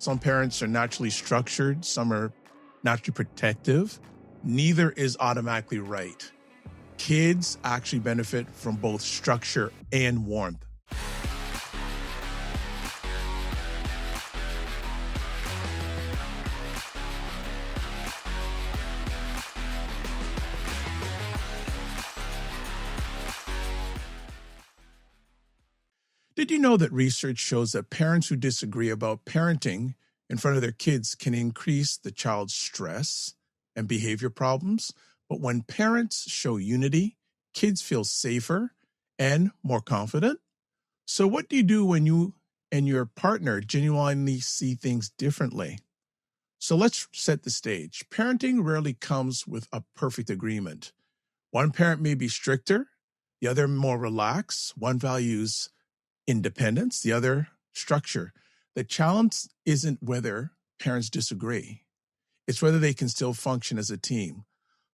Some parents are naturally structured, some are naturally protective. Neither is automatically right. Kids actually benefit from both structure and warmth. Did you know that research shows that parents who disagree about parenting in front of their kids can increase the child's stress and behavior problems? But when parents show unity, kids feel safer and more confident. So, what do you do when you and your partner genuinely see things differently? So, let's set the stage. Parenting rarely comes with a perfect agreement. One parent may be stricter, the other more relaxed. One values independence, the other structure. The challenge isn't whether parents disagree, it's whether they can still function as a team.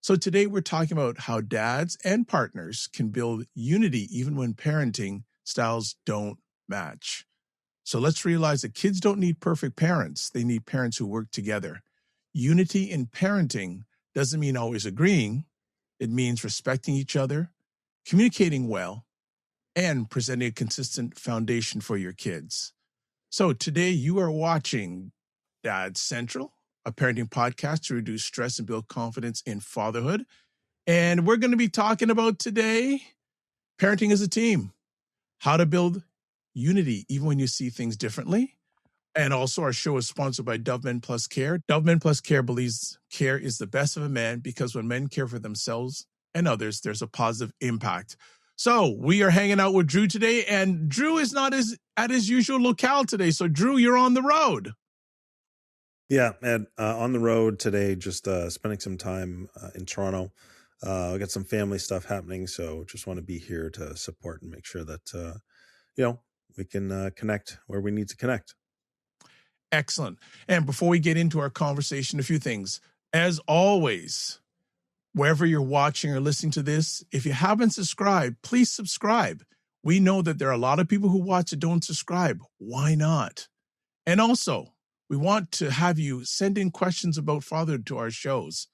So today we're talking about how dads and partners can build unity even when parenting styles don't match. So let's realize that kids don't need perfect parents, they need parents who work together. Unity in parenting doesn't mean always agreeing, it means respecting each other, communicating well, and presenting a consistent foundation for your kids. So today you are watching Dad Central, a parenting podcast to reduce stress and build confidence in fatherhood. And we're going to be talking about today parenting as a team, how to build unity even when you see things differently. And also our show is sponsored by Dove Men Plus Care. Dove Men Plus Care believes care is the best of a man because when men care for themselves and others, there's a positive impact. So we are hanging out with Drew today, and Drew is not at his usual locale today. So Drew, you're on the road. Yeah, and on the road today, just spending some time in Toronto. I got some family stuff happening, so just want to be here to support and make sure that we can connect where we need to connect. Excellent. And before we get into our conversation, a few things. As always, wherever you're watching or listening to this, if you haven't subscribed, please subscribe. We know that there are a lot of people who watch and don't subscribe. Why not? And also, we want to have you send in questions about fatherhood to our shows.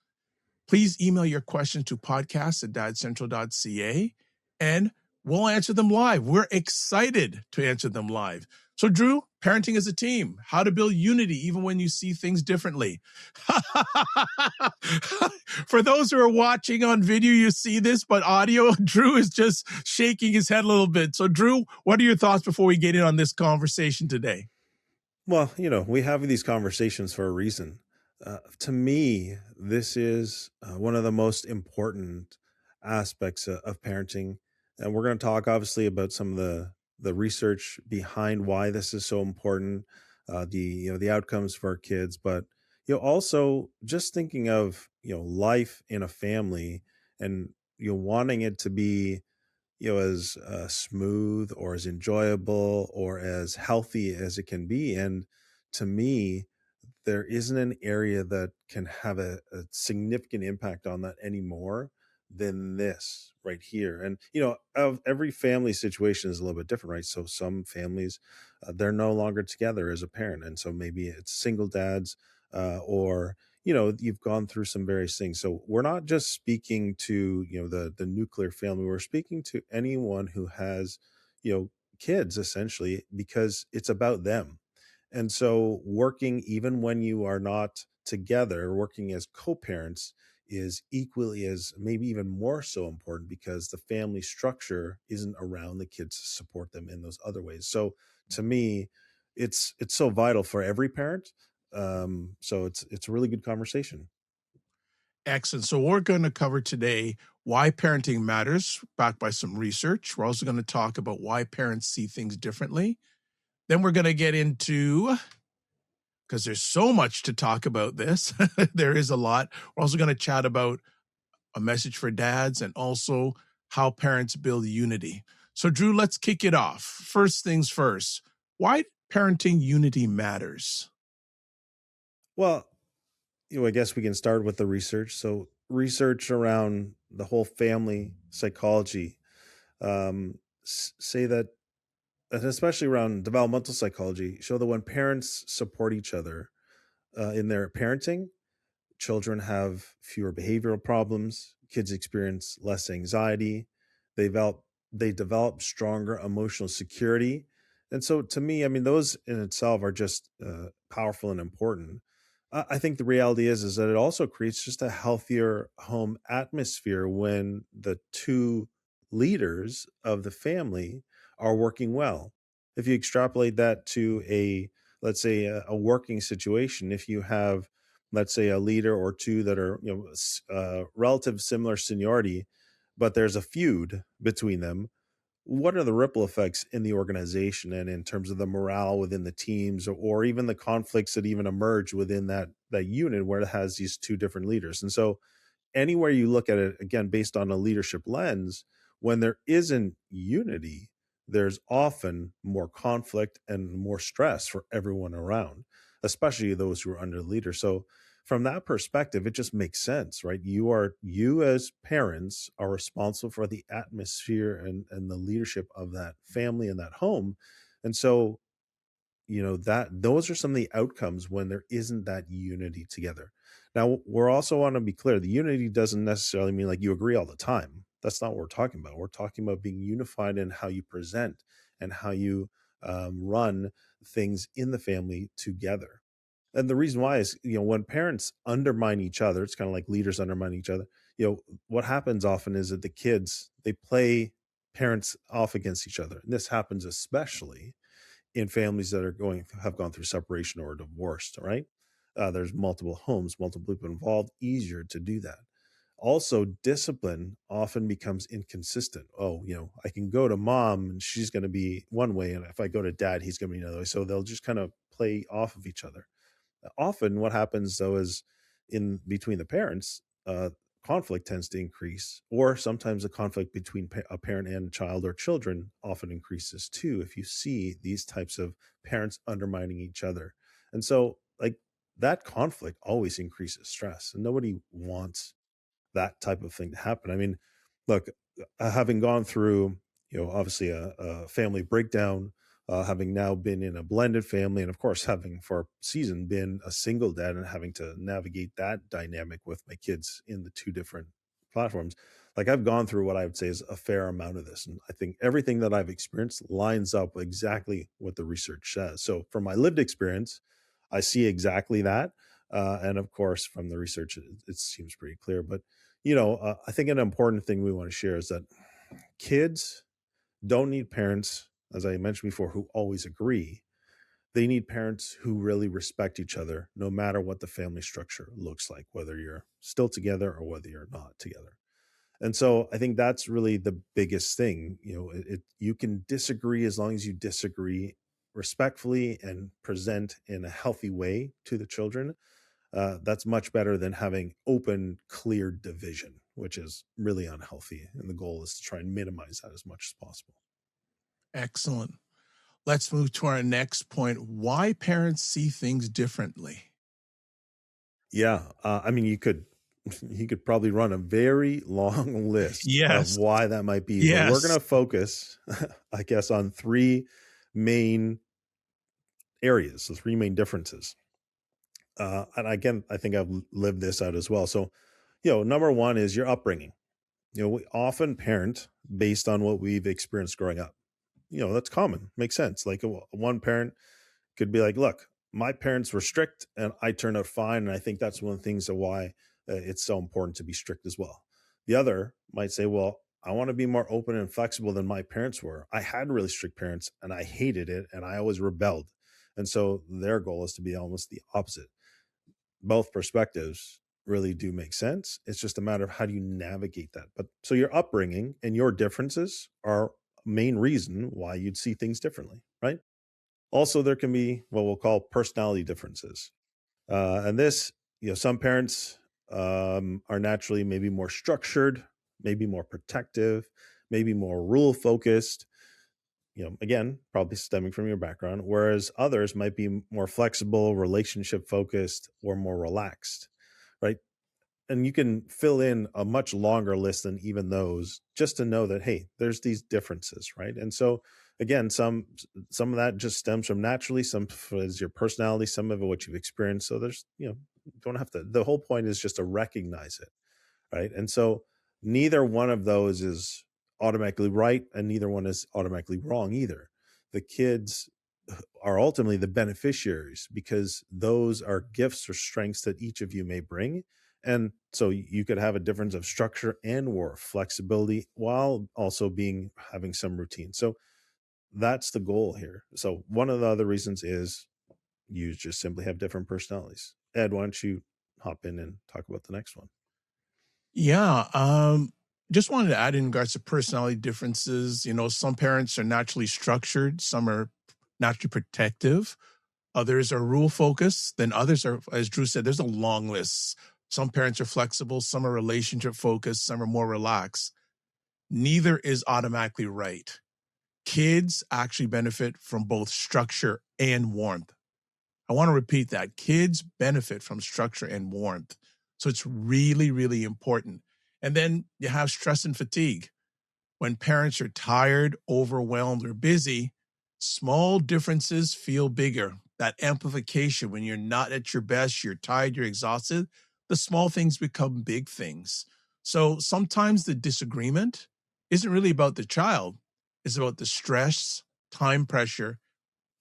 Please email your questions to podcast@dadcentral.ca and we'll answer them live. We're excited to answer them live. So, Drew, parenting as a team, how to build unity even when you see things differently. For those who are watching on video, you see this, but audio, Drew is just shaking his head a little bit. So, Drew, what are your thoughts before we get in on this conversation today? Well, we have these conversations for a reason. To me, this is one of the most important aspects of parenting. And we're going to talk obviously about some of the research behind why this is so important, the outcomes for our kids, but also just thinking of life in a family and wanting it to be as smooth or as enjoyable or as healthy as it can be. And to me, there isn't an area that can have a significant impact on that anymore than this right here. And of every family situation is a little bit different, right? So some families, they're no longer together as a parent, and so maybe it's single dads, or you've gone through some various things. So we're not just speaking to the nuclear family, we're speaking to anyone who has kids, essentially, because it's about them. And so working, even when you are not together, working as co-parents is equally as, maybe even more so, important, because the family structure isn't around the kids to support them in those other ways. So to me, it's so vital for every parent. So it's a really good conversation. Excellent. So we're going to cover today why parenting matters, backed by some research. We're also going to talk about why parents see things differently. Then we're going to get into, because there's so much to talk about this, there is a lot. We're also going to chat about a message for dads and also how parents build unity. So, Drew, let's kick it off. First things first, why parenting unity matters? Well, I guess we can start with the research. So research around the whole family psychology say that and especially around developmental psychology, show that when parents support each other in their parenting, children have fewer behavioral problems, kids experience less anxiety, they develop stronger emotional security. And so to me, I mean, those in itself are just powerful and important. I think the reality is that it also creates just a healthier home atmosphere when the two leaders of the family are working well. If you extrapolate that to let's say a working situation, if you have, let's say, a leader or two that are, relative similar seniority, but there's a feud between them, what are the ripple effects in the organization and in terms of the morale within the teams, or even the conflicts that even emerge within that unit where it has these two different leaders? And so anywhere you look at it, again, based on a leadership lens, when there isn't unity, there's often more conflict and more stress for everyone around, especially those who are under the leader. So from that perspective, it just makes sense, right? You as parents are responsible for the atmosphere and the leadership of that family and that home. And so, that those are some of the outcomes when there isn't that unity together. Now, we're also want to be clear, the unity doesn't necessarily mean like you agree all the time. That's not what we're talking about. We're talking about being unified in how you present and how you run things in the family together. And the reason why is, when parents undermine each other, it's kind of like leaders undermine each other. What happens often is that the kids, they play parents off against each other. And this happens especially in families that have gone through separation or divorced, right? There's multiple homes, multiple people involved, easier to do that. Also, discipline often becomes inconsistent. Oh, I can go to mom and she's going to be one way, and if I go to dad, he's going to be another way. So they'll just kind of play off of each other. Often what happens though is, in between the parents, conflict tends to increase, or sometimes the conflict between a parent and child or children often increases too if you see these types of parents undermining each other. And so, like, that conflict always increases stress, and nobody wants that type of thing to happen. I mean, look, having gone through, obviously a family breakdown, having now been in a blended family, and of course, having for a season been a single dad and having to navigate that dynamic with my kids in the two different platforms, like, I've gone through what I would say is a fair amount of this. And I think everything that I've experienced lines up with exactly what the research says. So from my lived experience, I see exactly that. And of course, from the research, it seems pretty clear. But I think an important thing we want to share is that kids don't need parents, as I mentioned before, who always agree. They need parents who really respect each other, no matter what the family structure looks like, whether you're still together or whether you're not together. And so I think that's really the biggest thing. You can disagree as long as you disagree respectfully and present in a healthy way to the children. That's much better than having open, clear division, which is really unhealthy. And the goal is to try and minimize that as much as possible. Excellent. Let's move to our next point: why parents see things differently. Yeah, I mean, you could probably run a very long list of Yes. why that might be, but we're going Yes. to focus, I guess, on three main areas, the three main differences. And again, I think I've lived this out as well. So, number one is your upbringing. We often parent based on what we've experienced growing up. That's common, makes sense. Like, one parent could be like, look, my parents were strict and I turned out fine. And I think that's one of the things of why it's so important to be strict as well. The other might say, well, I want to be more open and flexible than my parents were. I had really strict parents and I hated it and I always rebelled. And so their goal is to be almost the opposite. Both perspectives really do make sense. It's just a matter of how do you navigate that. But so your upbringing and your differences are a main reason why you'd see things differently, right? Also, there can be what we'll call personality differences. And this, some parents are naturally maybe more structured, maybe more protective, maybe more rule focused, again, probably stemming from your background, whereas others might be more flexible, relationship focused, or more relaxed, right? And you can fill in a much longer list than even those just to know that, hey, there's these differences, right? And so again, some of that just stems from naturally, some is your personality, some of it what you've experienced. So there's, don't have to, the whole point is just to recognize it, right? And so neither one of those is automatically right, and neither one is automatically wrong either. The kids are ultimately the beneficiaries because those are gifts or strengths that each of you may bring. And so you could have a difference of structure and or flexibility while also having some routine. So that's the goal here. So one of the other reasons is you just simply have different personalities. Ed, why don't you hop in and talk about the next one? Yeah. Just wanted to add in regards to personality differences. Some parents are naturally structured, some are naturally protective, others are rule focused, then others are, as Drew said, there's a long list. Some parents are flexible, some are relationship focused, some are more relaxed. Neither is automatically right. Kids actually benefit from both structure and warmth. I want to repeat that. Kids benefit from structure and warmth. So it's really, really important. And then you have stress and fatigue. When parents are tired, overwhelmed, or busy, small differences feel bigger. That amplification, when you're not at your best, you're tired, you're exhausted, the small things become big things. So sometimes the disagreement isn't really about the child, it's about the stress, time pressure,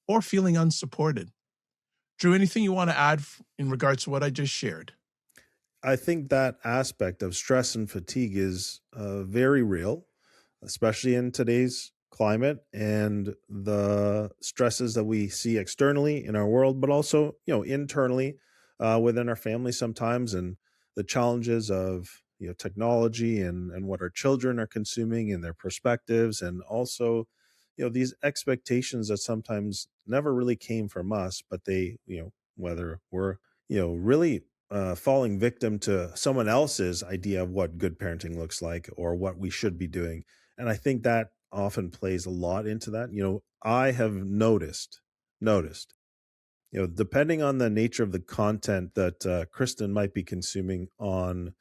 or feeling unsupported. Drew, anything you want to add in regards to what I just shared? I think that aspect of stress and fatigue is very real, especially in today's climate and the stresses that we see externally in our world, but also, internally within our family sometimes, and the challenges of technology and what our children are consuming and their perspectives, and also these expectations that sometimes never really came from us, but they whether we're really falling victim to someone else's idea of what good parenting looks like or what we should be doing. And I think that often plays a lot into that. I have noticed, depending on the nature of the content that Kristen might be consuming on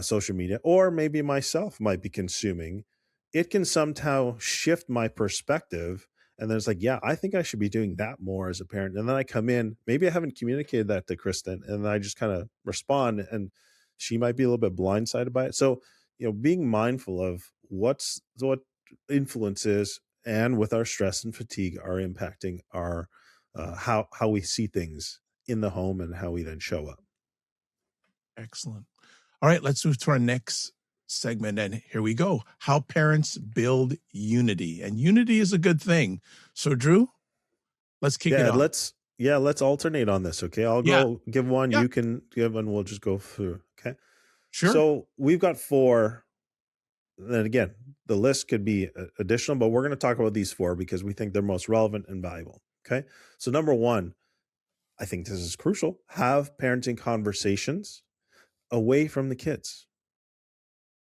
social media, or maybe myself might be consuming, it can somehow shift my perspective. And then it's like, yeah, I think I should be doing that more as a parent. And then I come in, maybe I haven't communicated that to Kristen, and then I just kind of respond, and she might be a little bit blindsided by it. So, being mindful of what influences and with our stress and fatigue are impacting our how we see things in the home and how we then show up. Excellent. All right, let's move to our next segment. And here we go. How parents build unity. And unity is a good thing. So, Drew, let's kick it Yeah, off. let's alternate on this. Okay. I'll Yeah, go give one, yeah, you can give, and we'll just go through. Okay. sure. So we've got four. Then again, the list could be additional, but we're going to talk about these four because we think they're most relevant and valuable. Okay. So number one, I think this is crucial. Have parenting conversations away from the kids.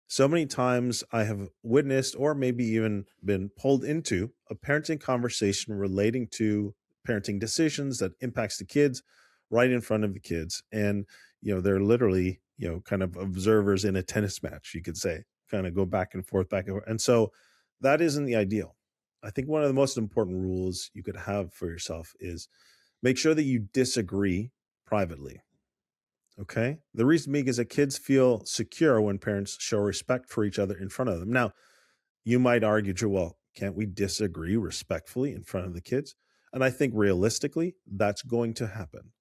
So many times I have witnessed or maybe even been pulled into a parenting conversation relating to parenting decisions that impacts the kids right in front of the kids. And, they're literally, kind of observers in a tennis match, you could say, kind of go back and forth, back and forth. And so that isn't the ideal. I think one of the most important rules you could have for yourself is make sure that you disagree privately. Okay. The reason being is that kids feel secure when parents show respect for each other in front of them. Now, you might argue, Drew, well, can't we disagree respectfully in front of the kids? And I think realistically, that's going to happen.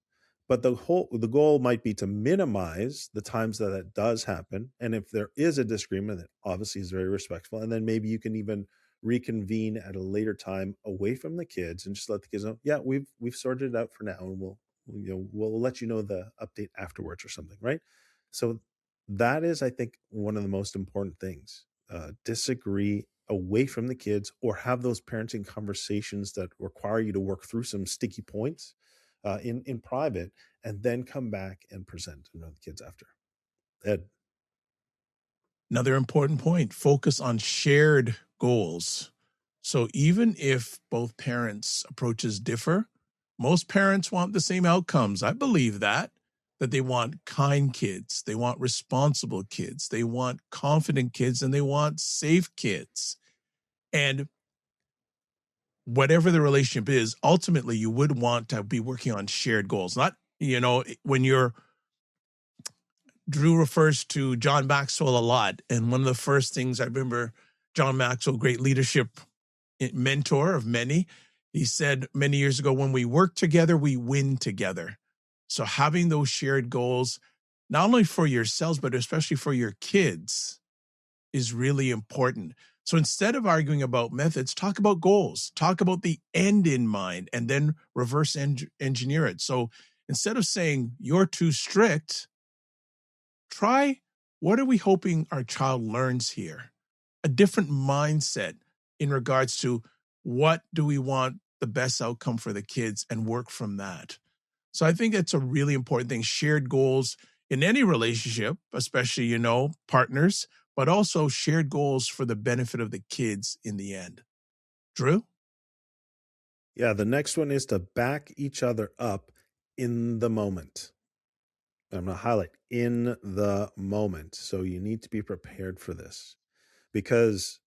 But the goal might be to minimize the times that that does happen. And if there is a disagreement, that obviously is very respectful. And then maybe you can even reconvene at a later time away from the kids and just let the kids know, yeah, we've sorted it out for now, and we'll let you know the update afterwards or something, right? So that is, I think, one of the most important things. Disagree away from the kids, or have those parenting conversations that require you to work through some sticky points in private, and then come back and present to the kids after. Ed. Another important point, focus on shared goals. So even if both parents' approaches differ, most parents want the same outcomes. I believe that they want kind kids, they want responsible kids, they want confident kids, and they want safe kids. And whatever the relationship is, ultimately you would want to be working on shared goals. Not, when you're Drew refers to John Maxwell a lot. And one of the first things I remember, John Maxwell, great leadership mentor of many, he said many years ago, when we work together, we win together. So having those shared goals, not only for yourselves, but especially for your kids, is really important. So instead of arguing about methods, talk about goals, talk about the end in mind, and then reverse engineer it. So instead of saying you're too strict, try, what are we hoping our child learns here? A different mindset in regards to what do we want the best outcome for the kids, and work from that. So I think it's a really important thing. Shared goals in any relationship, especially, partners, but also shared goals for the benefit of the kids in the end. Drew? Yeah, the next one is to back each other up in the moment. I'm going to highlight in the moment. So you need to be prepared for this, because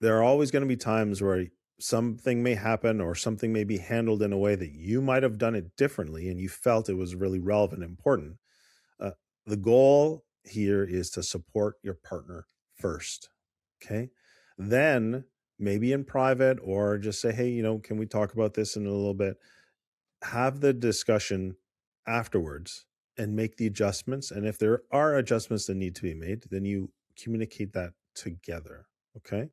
there are always going to be times where something may happen or something may be handled in a way that you might have done it differently and you felt it was really relevant and important. Uh, the goal here is to support your partner first. Okay. Then maybe in private, or just say, hey, can we talk about this in a little bit? Have the discussion afterwards and make the adjustments. And if there are adjustments that need to be made, then you communicate that together. Okay.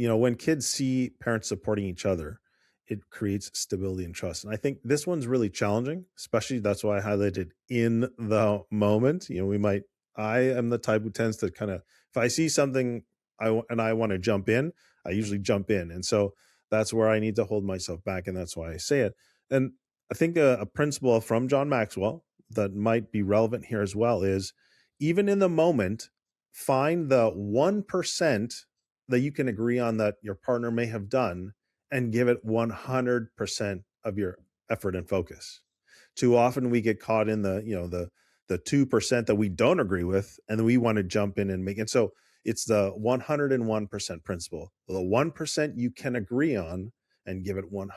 When kids see parents supporting each other, it creates stability and trust. And I think this one's really challenging, especially that's why I highlighted in the moment. I am the type who tends to kind of, if I see something and I want to jump in, I usually jump in. And so that's where I need to hold myself back. And that's why I say it. And I think a principle from John Maxwell that might be relevant here as well is, even in the moment, find the 1% that you can agree on that your partner may have done, and give it 100% of your effort and focus. Too often we get caught in the 2% that we don't agree with, and we want to jump in and make it. So it's the 101% principle. The 1% you can agree on, and give it 100%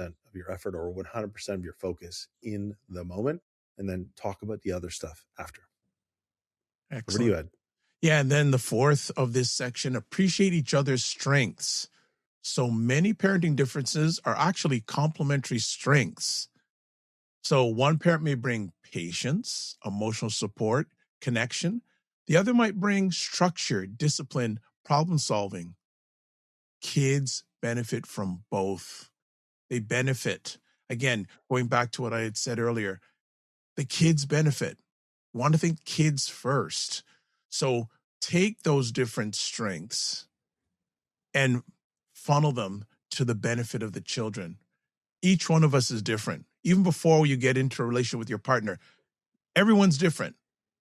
of your effort or 100% of your focus in the moment, and then talk about the other stuff after. Excellent. Over to you, Ed. Yeah, and then the fourth of this section, appreciate each other's strengths. So many parenting differences are actually complementary strengths. So one parent may bring patience, emotional support, connection. The other might bring structure, discipline, problem solving. Kids benefit from both. They benefit. Again, going back to what I had said earlier, the kids benefit. We want to think kids first. So take those different strengths and funnel them to the benefit of the children. Each one of us is different. Even before you get into a relationship with your partner, everyone's different.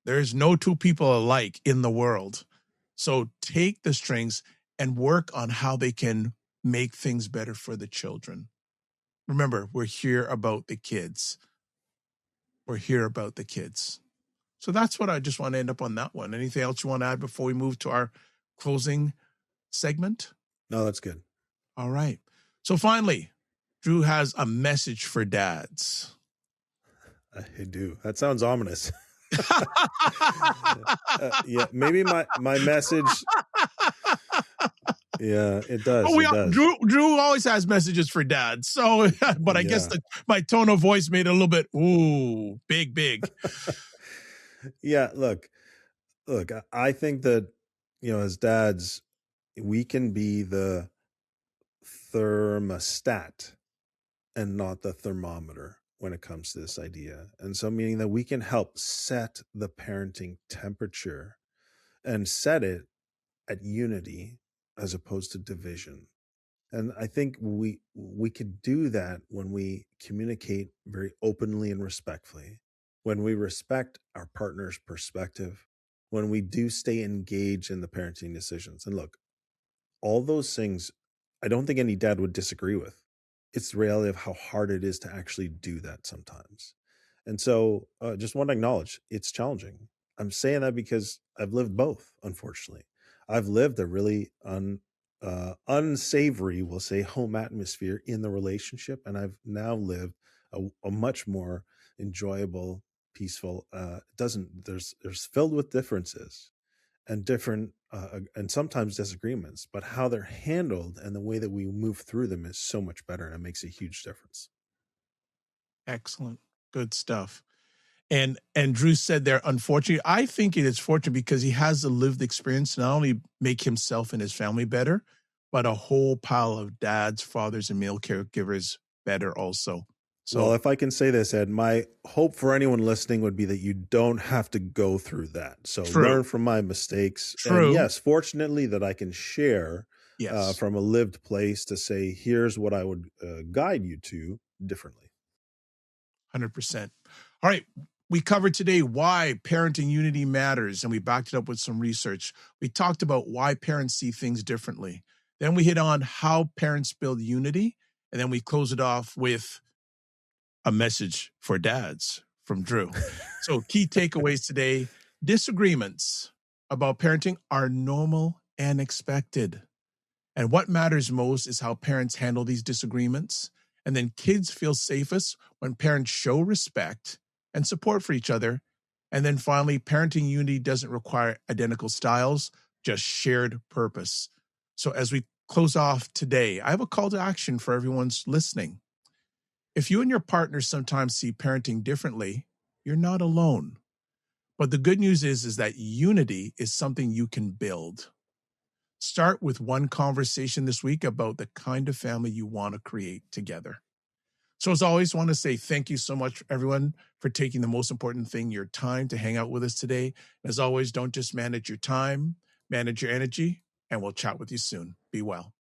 There's no two people alike in the world. So take the strengths and work on how they can make things better for the children. Remember, we're here about the kids. We're here about the kids. So that's what I just want to end up on that one. Anything else you want to add before we move to our closing segment? No, that's good. All right. So finally, Drew has a message for dads. I do. That sounds ominous. Yeah, maybe my message. Yeah, it does. Oh, it does. Drew always has messages for dads. So, but I guess my tone of voice made it a little bit, big. Yeah, look, I think that, as dads, we can be the thermostat and not the thermometer when it comes to this idea. And so, meaning that we can help set the parenting temperature and set it at unity as opposed to division. And I think we could do that when we communicate very openly and respectfully, when we respect our partner's perspective, when we do stay engaged in the parenting decisions. And look, all those things, I don't think any dad would disagree with. It's the reality of how hard it is to actually do that sometimes. And so just want to acknowledge it's challenging. I'm saying that because I've lived both, unfortunately. I've lived a really unsavory, we'll say, home atmosphere in the relationship, and I've now lived a much more enjoyable, peaceful. It doesn't there's filled with differences and different and sometimes disagreements, but how they're handled and the way that we move through them is so much better, and it makes a huge difference. Excellent. Good stuff. And Drew said there, unfortunately, I think it is fortunate because he has the lived experience to not only make himself and his family better, but a whole pile of dads, fathers, and male caregivers better also. Well, So if I can say this, Ed, my hope for anyone listening would be that you don't have to go through that. So true, learn from my mistakes. And true. yes, fortunately that I can share Yes, from a lived place to say, here's what I would guide you to differently. 100%. All right. We covered today why parenting unity matters, and we backed it up with some research. We talked about why parents see things differently. Then we hit on how parents build unity, and then we close it off with a message for dads from Drew. So, key takeaways today: disagreements about parenting are normal and expected. And what matters most is how parents handle these disagreements. And then kids feel safest when parents show respect and support for each other. And then finally, parenting unity doesn't require identical styles, just shared purpose. So, as we close off today, I have a call to action for everyone's listening. If you and your partner sometimes see parenting differently, you're not alone. But the good news is that unity is something you can build. Start with one conversation this week about the kind of family you want to create together. So, as always, I want to say thank you so much, everyone, for taking the most important thing, your time, to hang out with us today. As always, don't just manage your time, manage your energy, and we'll chat with you soon. Be well.